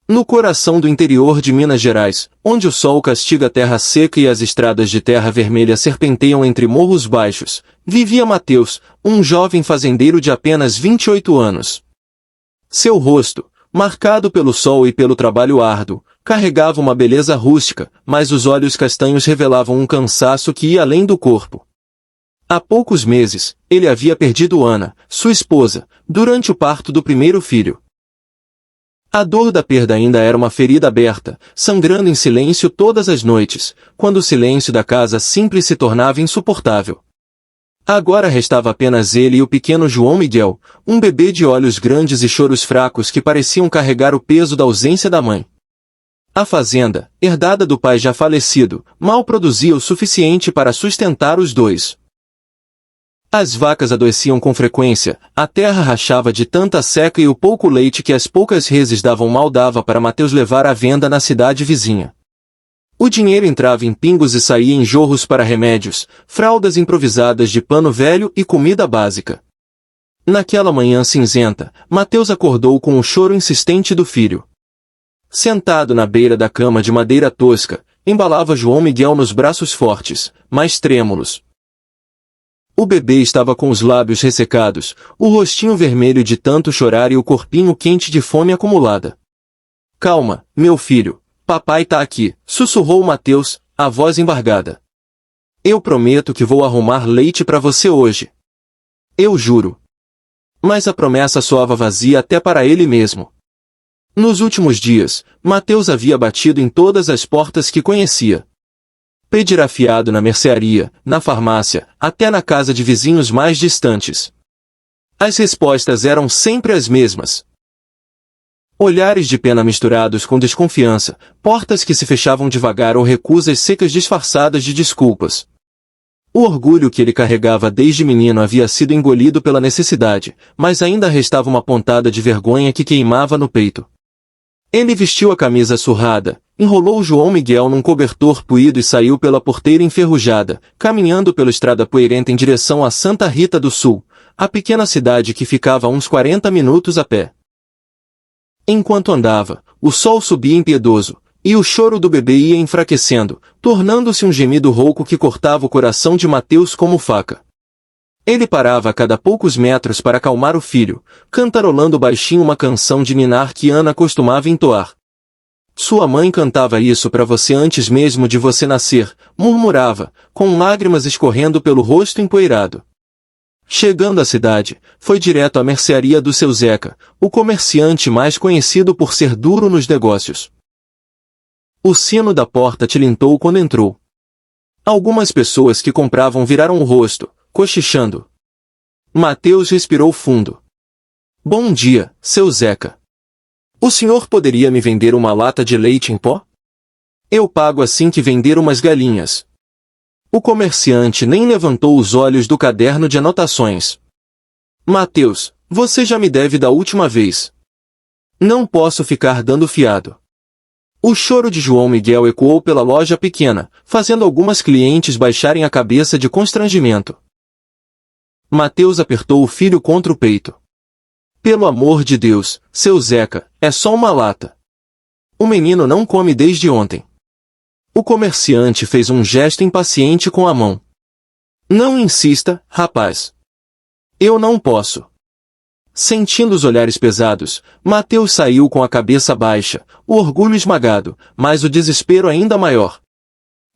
No coração do interior de Minas Gerais, onde o sol castiga a terra seca e as estradas de terra vermelha serpenteiam entre morros baixos, vivia Mateus, um jovem fazendeiro de apenas 28 anos. Seu rosto, marcado pelo sol e pelo trabalho árduo, carregava uma beleza rústica, mas os olhos castanhos revelavam um cansaço que ia além do corpo. Há poucos meses, ele havia perdido Ana, sua esposa, durante o parto do primeiro filho. A dor da perda ainda era uma ferida aberta, sangrando em silêncio todas as noites, quando o silêncio da casa simples se tornava insuportável. Agora restava apenas ele e o pequeno João Miguel, um bebê de olhos grandes e choros fracos que pareciam carregar o peso da ausência da mãe. A fazenda, herdada do pai já falecido, mal produzia o suficiente para sustentar os dois. As vacas adoeciam com frequência, a terra rachava de tanta seca e o pouco leite que as poucas reses davam mal dava para Mateus levar à venda na cidade vizinha. O dinheiro entrava em pingos e saía em jorros para remédios, fraldas improvisadas de pano velho e comida básica. Naquela manhã cinzenta, Mateus acordou com o choro insistente do filho. Sentado na beira da cama de madeira tosca, embalava João Miguel nos braços fortes, mas trêmulos. O bebê estava com os lábios ressecados, o rostinho vermelho de tanto chorar e o corpinho quente de fome acumulada. Calma, meu filho, papai tá aqui, sussurrou Mateus, a voz embargada. Eu prometo que vou arrumar leite para você hoje. Eu juro. Mas a promessa soava vazia até para ele mesmo. Nos últimos dias, Mateus havia batido em todas as portas que conhecia. Pedira fiado na mercearia, na farmácia, até na casa de vizinhos mais distantes. As respostas eram sempre as mesmas. Olhares de pena misturados com desconfiança, portas que se fechavam devagar ou recusas secas disfarçadas de desculpas. O orgulho que ele carregava desde menino havia sido engolido pela necessidade, mas ainda restava uma pontada de vergonha que queimava no peito. Ele vestiu a camisa surrada, enrolou João Miguel num cobertor puído e saiu pela porteira enferrujada, caminhando pela estrada poeirenta em direção a Santa Rita do Sul, a pequena cidade que ficava a uns 40 minutos a pé. Enquanto andava, o sol subia impiedoso, e o choro do bebê ia enfraquecendo, tornando-se um gemido rouco que cortava o coração de Mateus como faca. Ele parava a cada poucos metros para acalmar o filho, cantarolando baixinho uma canção de ninar que Ana costumava entoar. Sua mãe cantava isso para você antes mesmo de você nascer, murmurava, com lágrimas escorrendo pelo rosto empoeirado. Chegando à cidade, foi direto à mercearia do seu Zeca, o comerciante mais conhecido por ser duro nos negócios. O sino da porta tilintou quando entrou. Algumas pessoas que compravam viraram o rosto, cochichando. Mateus respirou fundo. Bom dia, seu Zeca. O senhor poderia me vender uma lata de leite em pó? Eu pago assim que vender umas galinhas. O comerciante nem levantou os olhos do caderno de anotações. Mateus, você já me deve da última vez. Não posso ficar dando fiado. O choro de João Miguel ecoou pela loja pequena, fazendo algumas clientes baixarem a cabeça de constrangimento. Mateus apertou o filho contra o peito. Pelo amor de Deus, seu Zeca, é só uma lata. O menino não come desde ontem. O comerciante fez um gesto impaciente com a mão. Não insista, rapaz. Eu não posso. Sentindo os olhares pesados, Mateus saiu com a cabeça baixa, o orgulho esmagado, mas o desespero ainda maior.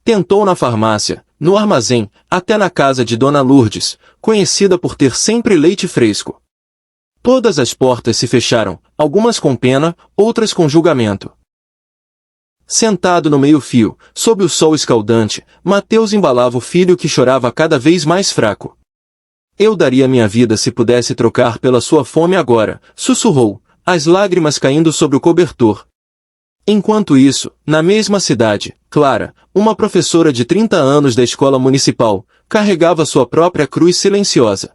Tentou na farmácia, no armazém, até na casa de Dona Lourdes, conhecida por ter sempre leite fresco. Todas as portas se fecharam, algumas com pena, outras com julgamento. Sentado no meio-fio, sob o sol escaldante, Mateus embalava o filho que chorava cada vez mais fraco. Eu daria minha vida se pudesse trocar pela sua fome agora, sussurrou, as lágrimas caindo sobre o cobertor. Enquanto isso, na mesma cidade, Clara, uma professora de 30 anos da escola municipal, carregava sua própria cruz silenciosa.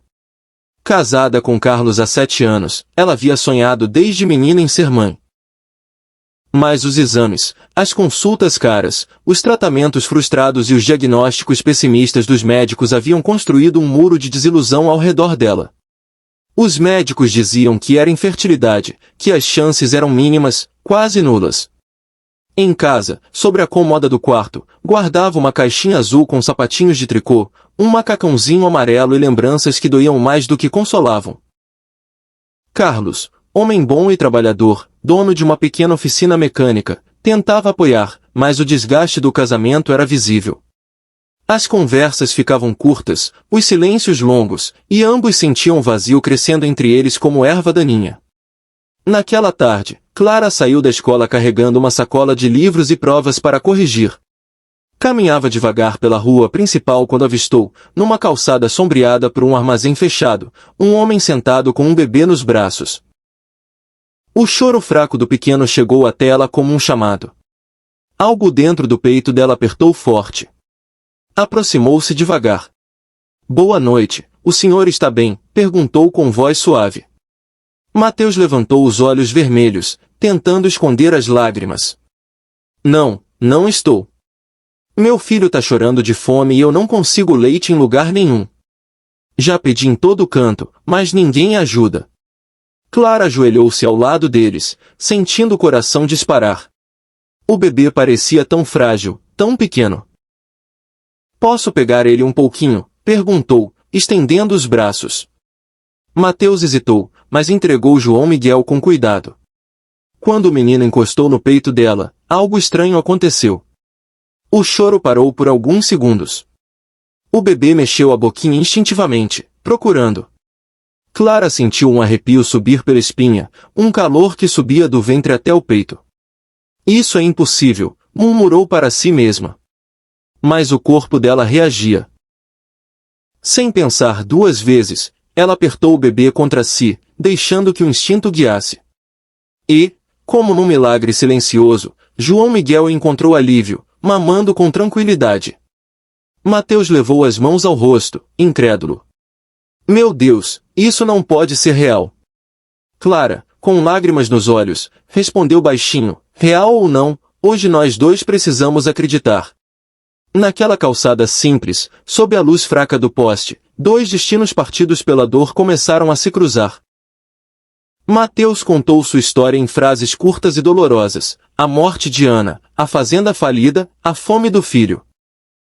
Casada com Carlos há 7 anos, ela havia sonhado desde menina em ser mãe. Mas os exames, as consultas caras, os tratamentos frustrados e os diagnósticos pessimistas dos médicos haviam construído um muro de desilusão ao redor dela. Os médicos diziam que era infertilidade, que as chances eram mínimas, quase nulas. Em casa, sobre a cômoda do quarto, guardava uma caixinha azul com sapatinhos de tricô, um macacãozinho amarelo e lembranças que doíam mais do que consolavam. Carlos, homem bom e trabalhador, dono de uma pequena oficina mecânica, tentava apoiar, mas o desgaste do casamento era visível. As conversas ficavam curtas, os silêncios longos, e ambos sentiam um vazio crescendo entre eles como erva daninha. Naquela tarde, Clara saiu da escola carregando uma sacola de livros e provas para corrigir. Caminhava devagar pela rua principal quando avistou, numa calçada sombreada por um armazém fechado, um homem sentado com um bebê nos braços. O choro fraco do pequeno chegou até ela como um chamado. Algo dentro do peito dela apertou forte. Aproximou-se devagar. "Boa noite, o senhor está bem?", perguntou com voz suave. Mateus levantou os olhos vermelhos, tentando esconder as lágrimas. "Não, não estou. Meu filho tá chorando de fome e eu não consigo leite em lugar nenhum. Já pedi em todo canto, mas ninguém ajuda." Clara ajoelhou-se ao lado deles, sentindo o coração disparar. O bebê parecia tão frágil, tão pequeno. "Posso pegar ele um pouquinho?", perguntou, estendendo os braços. Mateus hesitou, mas entregou João Miguel com cuidado. Quando o menino encostou no peito dela, algo estranho aconteceu. O choro parou por alguns segundos. O bebê mexeu a boquinha instintivamente, procurando. Clara sentiu um arrepio subir pela espinha, um calor que subia do ventre até o peito. "Isso é impossível", murmurou para si mesma. Mas o corpo dela reagia. Sem pensar duas vezes, ela apertou o bebê contra si, deixando que o instinto guiasse. E, como num milagre silencioso, João Miguel encontrou alívio, mamando com tranquilidade. Mateus levou as mãos ao rosto, incrédulo. "Meu Deus, isso não pode ser real." Clara, com lágrimas nos olhos, respondeu baixinho: "Real ou não, hoje nós dois precisamos acreditar." Naquela calçada simples, sob a luz fraca do poste, dois destinos partidos pela dor começaram a se cruzar. Mateus contou sua história em frases curtas e dolorosas: a morte de Ana, a fazenda falida, a fome do filho.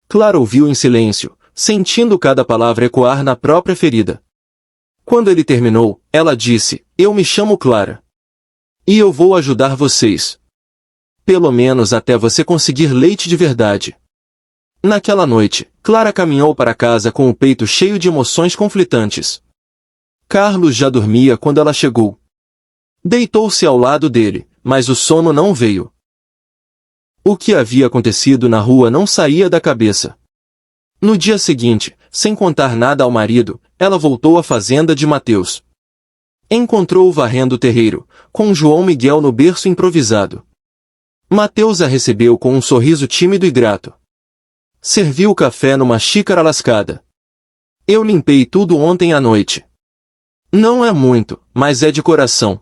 Clara ouviu em silêncio, sentindo cada palavra ecoar na própria ferida. Quando ele terminou, ela disse: "Eu me chamo Clara. E eu vou ajudar vocês. Pelo menos até você conseguir leite de verdade." Naquela noite, Clara caminhou para casa com o peito cheio de emoções conflitantes. Carlos já dormia quando ela chegou. Deitou-se ao lado dele, mas o sono não veio. O que havia acontecido na rua não saía da cabeça. No dia seguinte, sem contar nada ao marido, ela voltou à fazenda de Mateus. Encontrou-o varrendo o terreiro, com João Miguel no berço improvisado. Mateus a recebeu com um sorriso tímido e grato. Serviu o café numa xícara lascada. "Eu limpei tudo ontem à noite. Não é muito, mas é de coração."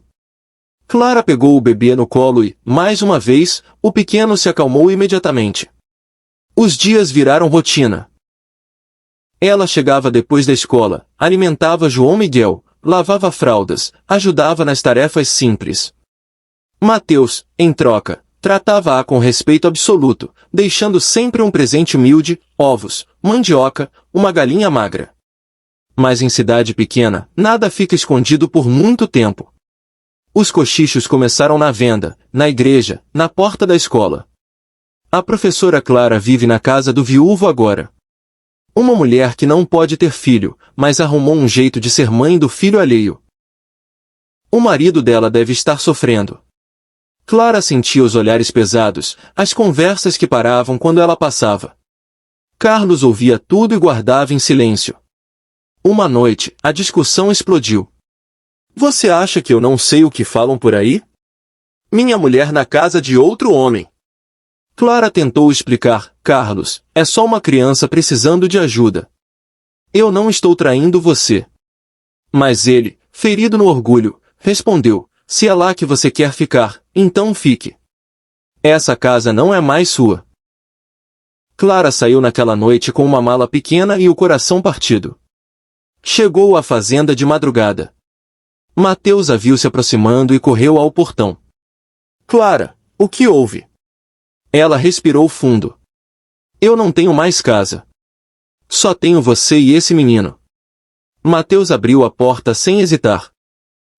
Clara pegou o bebê no colo e, mais uma vez, o pequeno se acalmou imediatamente. Os dias viraram rotina. Ela chegava depois da escola, alimentava João Miguel, lavava fraldas, ajudava nas tarefas simples. Mateus, em troca, tratava-a com respeito absoluto, deixando sempre um presente humilde: ovos, mandioca, uma galinha magra. Mas em cidade pequena, nada fica escondido por muito tempo. Os cochichos começaram na venda, na igreja, na porta da escola. A professora Clara vive na casa do viúvo agora. Uma mulher que não pode ter filho, mas arrumou um jeito de ser mãe do filho alheio. O marido dela deve estar sofrendo. Clara sentia os olhares pesados, as conversas que paravam quando ela passava. Carlos ouvia tudo e guardava em silêncio. Uma noite, a discussão explodiu. "Você acha que eu não sei o que falam por aí? Minha mulher na casa de outro homem." Clara tentou explicar: "Carlos, é só uma criança precisando de ajuda. Eu não estou traindo você." Mas ele, ferido no orgulho, respondeu: "Se é lá que você quer ficar, então fique. Essa casa não é mais sua." Clara saiu naquela noite com uma mala pequena e o coração partido. Chegou à fazenda de madrugada. Mateus a viu se aproximando e correu ao portão. Clara, o que houve? Ela respirou fundo. Eu não tenho mais casa. Só tenho você e esse menino. Mateus abriu a porta sem hesitar.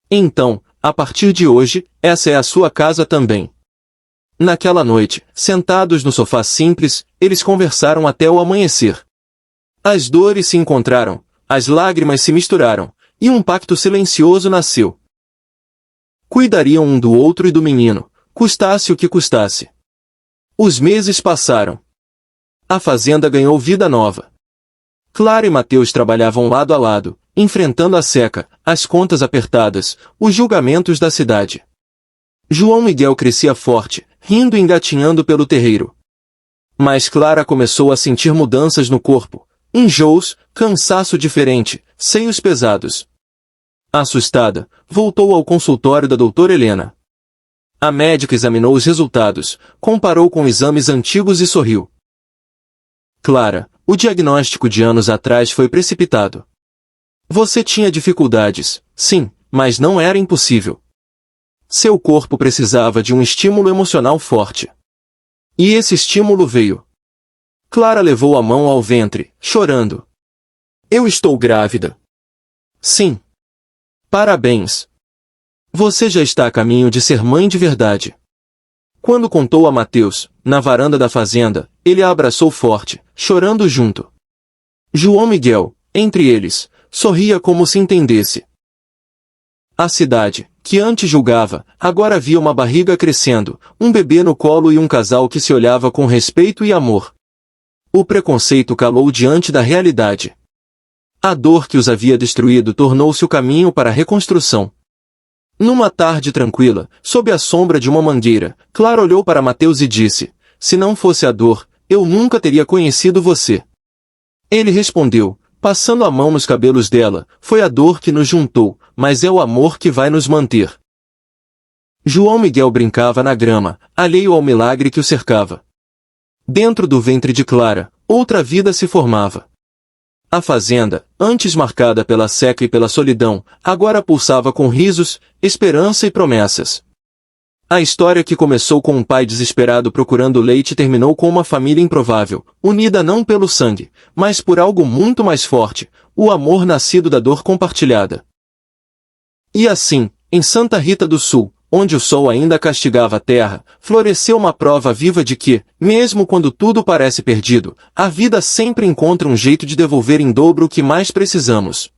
Então, a partir de hoje, essa é a sua casa também. Naquela noite, sentados no sofá simples, eles conversaram até o amanhecer. As dores se encontraram, as lágrimas se misturaram, e um pacto silencioso nasceu. Cuidariam um do outro e do menino, custasse o que custasse. Os meses passaram. A fazenda ganhou vida nova. Clara e Mateus trabalhavam lado a lado, enfrentando a seca, as contas apertadas, os julgamentos da cidade. João Miguel crescia forte, rindo e engatinhando pelo terreiro. Mas Clara começou a sentir mudanças no corpo, enjoos, cansaço diferente, seios pesados. Assustada, voltou ao consultório da doutora Helena. A médica examinou os resultados, comparou com exames antigos e sorriu. Clara, o diagnóstico de anos atrás foi precipitado. Você tinha dificuldades, sim, mas não era impossível. Seu corpo precisava de um estímulo emocional forte. E esse estímulo veio. Clara levou a mão ao ventre, chorando. Eu estou grávida. Sim. Parabéns. Você já está a caminho de ser mãe de verdade. Quando contou a Mateus, na varanda da fazenda, ele a abraçou forte, chorando junto. João Miguel, entre eles, sorria como se entendesse. A cidade, que antes julgava, agora via uma barriga crescendo, um bebê no colo e um casal que se olhava com respeito e amor. O preconceito calou diante da realidade. A dor que os havia destruído tornou-se o caminho para a reconstrução. Numa tarde tranquila, sob a sombra de uma mangueira, Clara olhou para Mateus e disse, se não fosse a dor, eu nunca teria conhecido você. Ele respondeu, passando a mão nos cabelos dela, foi a dor que nos juntou, mas é o amor que vai nos manter. João Miguel brincava na grama, alheio ao milagre que o cercava. Dentro do ventre de Clara, outra vida se formava. A fazenda, antes marcada pela seca e pela solidão, agora pulsava com risos, esperança e promessas. A história que começou com um pai desesperado procurando leite terminou com uma família improvável, unida não pelo sangue, mas por algo muito mais forte, o amor nascido da dor compartilhada. E assim, em Santa Rita do Sul, onde o sol ainda castigava a terra, floresceu uma prova viva de que, mesmo quando tudo parece perdido, a vida sempre encontra um jeito de devolver em dobro o que mais precisamos.